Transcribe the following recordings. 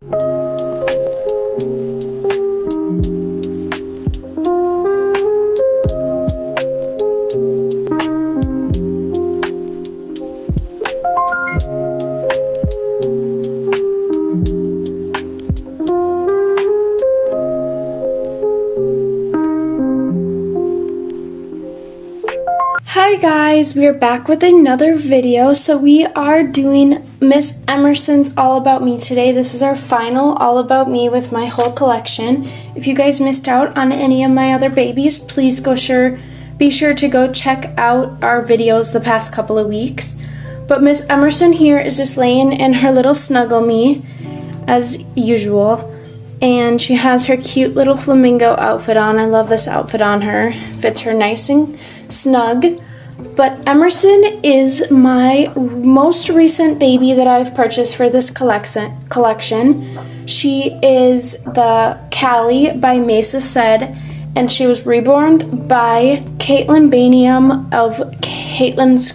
Hi guys, we are back with another video. So we are doing Miss Emerson's All About Me today. This is our final All About Me with my whole collection. If you guys missed out on any of my other babies, please be sure to go check out our videos the past couple of weeks. But Miss Emerson here is just laying in her little snuggle me as usual. And she has her cute little flamingo outfit on. I love this outfit on her. Fits her nice and snug. But Emerson is my most recent baby that I've purchased for this collection. She is the Callie by Mesa Said, and she was reborn by Caitlin Banium of Caitlin's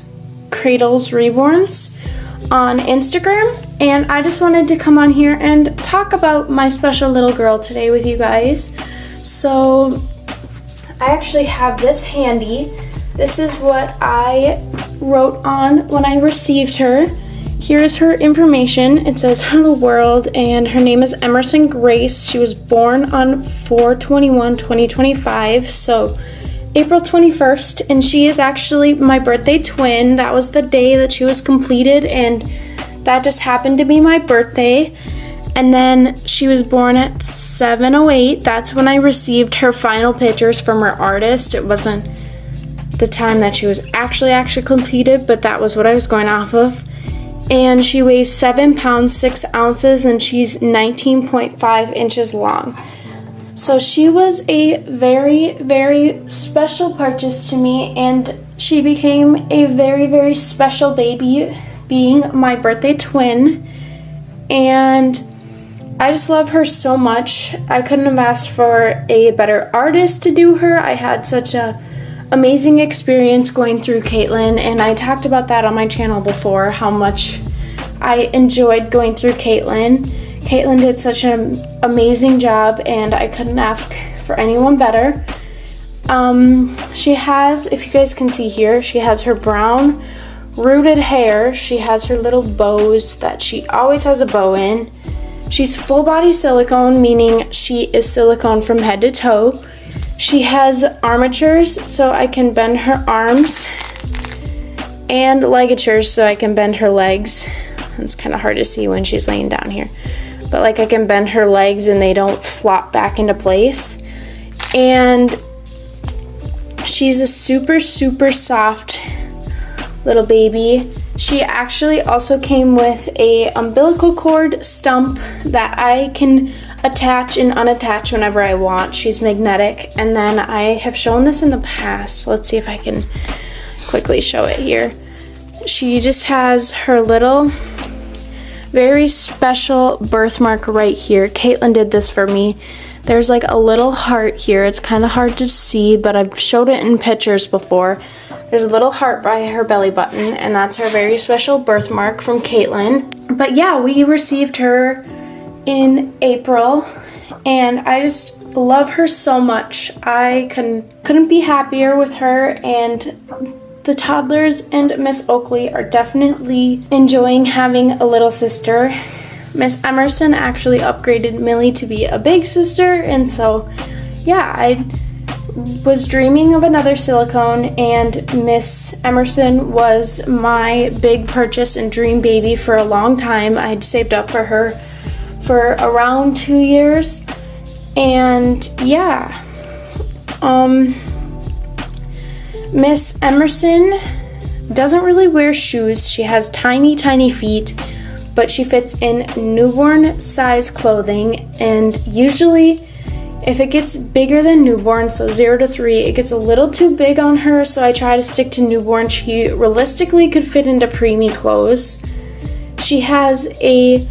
Cradles Reborns on Instagram. And I just wanted to come on here and talk about my special little girl today with you guys. So I actually have this handy. This is what I wrote on when I received her. Here's her information. It says, "Hello world," and her name is Emerson Grace. She was born on 4/21/2025, so April 21st, and she is actually my birthday twin. That was the day that she was completed, and that just happened to be my birthday. And then she was born at 7:08. That's when I received her final pictures from her artist. It wasn't the time that she was actually completed, but that was what I was going off of. And she weighs 7 pounds 6 ounces, and she's 19.5 inches long. So she was a very, very special purchase to me, and she became a very, very special baby, being my birthday twin. And I just love her so much. I couldn't have asked for a better artist to do her. I had such a amazing experience going through Caitlin, and I talked about that on my channel before, how much I enjoyed going through Caitlin. Caitlin did such an amazing job, and I couldn't ask for anyone better. She has, if you guys can see here, she has her brown rooted hair. She has her little bows that she always has a bow in. She's full body silicone, meaning she is silicone from head to toe. She has armatures so I can bend her arms, and ligatures so I can bend her legs. It's kind of hard to see when she's laying down here, but like I can bend her legs and they don't flop back into place. And she's a super, super soft little baby. She actually also came with a umbilical cord stump that I can attach and unattach whenever I want. She's magnetic. And then I have shown this in the past. Let's see if I can quickly show it here. She just has her little very special birthmark right here. Caitlin did this for me. There's like a little heart here. It's kind of hard to see, but I've showed it in pictures before. There's a little heart by her belly button, and that's her very special birthmark from Caitlin. But yeah, we received her in April, and I just love her so much. I couldn't be happier with her, and the toddlers and Miss Oakley are definitely enjoying having a little sister. Miss Emerson actually upgraded Millie to be a big sister, and so yeah, I was dreaming of another silicone, and Miss Emerson was my big purchase and dream baby for a long time. I'd saved up for her for around 2 years, and yeah, Miss Emerson doesn't really wear shoes. She has tiny, tiny feet, but she fits in newborn size clothing, and usually if it gets bigger than newborn, so 0 to 3, it gets a little too big on her, so I try to stick to newborn. She realistically could fit into preemie clothes. She has a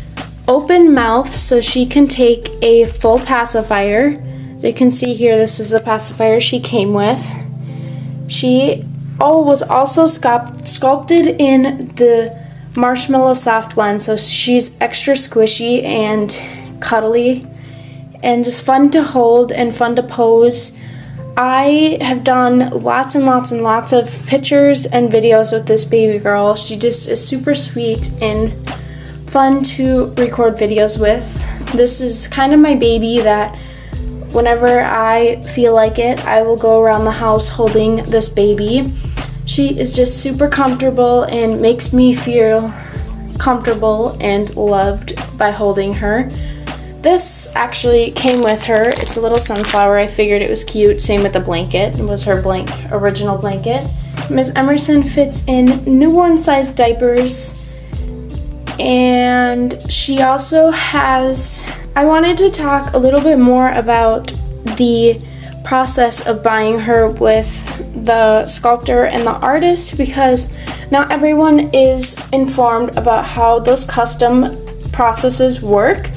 open mouth, so she can take a full pacifier. So you can see here, this is the pacifier she came with. She was also sculpted in the Marshmallow Soft Blend, so she's extra squishy and cuddly and just fun to hold and fun to pose. I have done lots and lots and lots of pictures and videos with this baby girl. She just is super sweet and fun to record videos with. This is kind of my baby that whenever I feel like it, I will go around the house holding this baby. She is just super comfortable and makes me feel comfortable and loved by holding her. This actually came with her. It's a little sunflower. I figured it was cute. Same with the blanket. It was her original blanket. Miss Emerson fits in newborn sized diapers. And she also has, I wanted to talk a little bit more about the process of buying her with the sculptor and the artist, because not everyone is informed about how those custom processes work.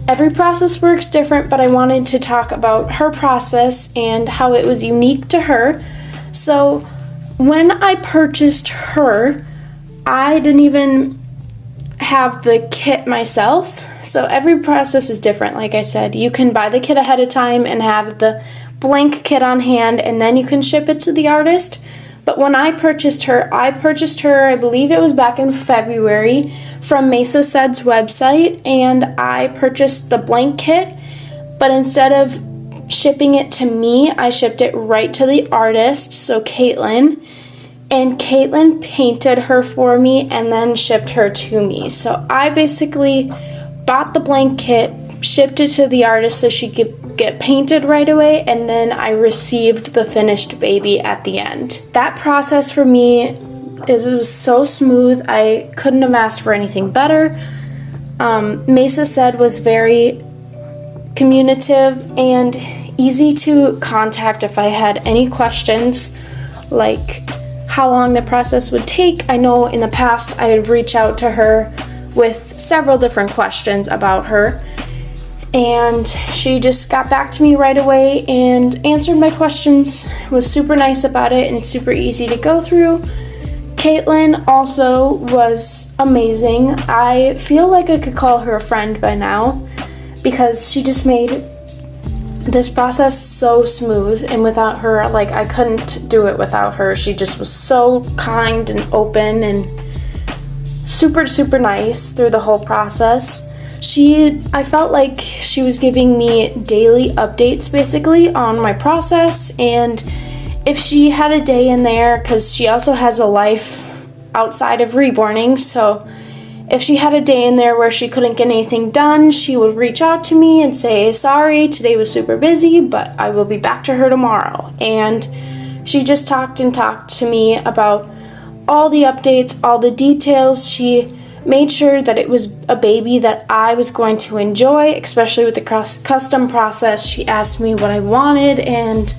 Every process works different, but I wanted to talk about her process and how it was unique to her. So when I purchased her, I didn't even have the kit myself. So every process is different. Like I said, you can buy the kit ahead of time and have the blank kit on hand, and then you can ship it to the artist. But when I purchased her, I believe it was back in February, from Mesa Sed's website, and I purchased the blank kit, but instead of shipping it to me, I shipped it right to the artist, so Caitlin, and Caitlin painted her for me and then shipped her to me. So I basically bought the blank kit, shipped it to the artist so she could get painted right away, and then I received the finished baby at the end. That process for me, it was so smooth. I couldn't have asked for anything better. Mesa Sed was very communicative and easy to contact if I had any questions, like how long the process would take. I know in the past I would reach out to her with several different questions about her, and she just got back to me right away and answered my questions, was super nice about it and super easy to go through. Caitlin also was amazing. I feel like I could call her a friend by now because she just made this process so smooth, and without her, like, I couldn't do it without her. She just was so kind and open and super, super nice through the whole process. I felt like she was giving me daily updates basically on my process, and if she had a day in there, because she also has a life outside of reborning, so if she had a day in there where she couldn't get anything done, she would reach out to me and say, sorry, today was super busy, but I will be back to her tomorrow. And she just talked and talked to me about all the updates, all the details. She made sure that it was a baby that I was going to enjoy, especially with the custom process. She asked me what I wanted and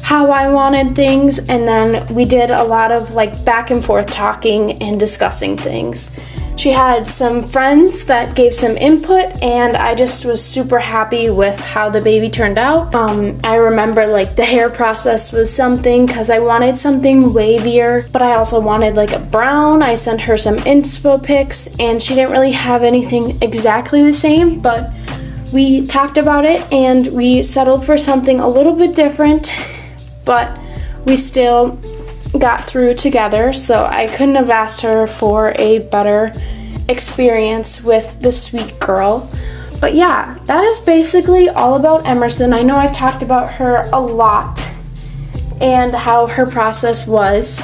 how I wanted things, and then we did a lot of like back and forth talking and discussing things. She had some friends that gave some input, and I just was super happy with how the baby turned out. I remember like the hair process was something, because I wanted something wavier, but I also wanted like a brown. I sent her some inspo pics, and she didn't really have anything exactly the same, but we talked about it and we settled for something a little bit different, but we still got through together, so I couldn't have asked her for a better experience with the sweet girl. But yeah, that is basically all about Emerson. I know I've talked about her a lot and how her process was,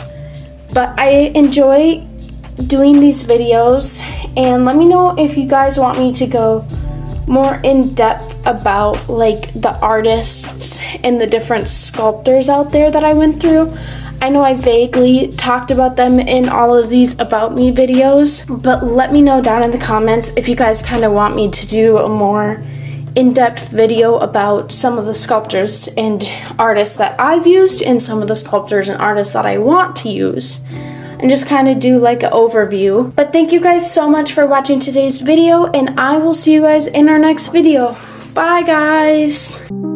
but I enjoy doing these videos, and let me know if you guys want me to go more in depth about like the artists and the different sculptors out there that I went through. I know I vaguely talked about them in all of these About Me videos, but let me know down in the comments if you guys kind of want me to do a more in-depth video about some of the sculptors and artists that I've used and some of the sculptors and artists that I want to use, and just kind of do like an overview. But thank you guys so much for watching today's video, and I will see you guys in our next video. Bye guys!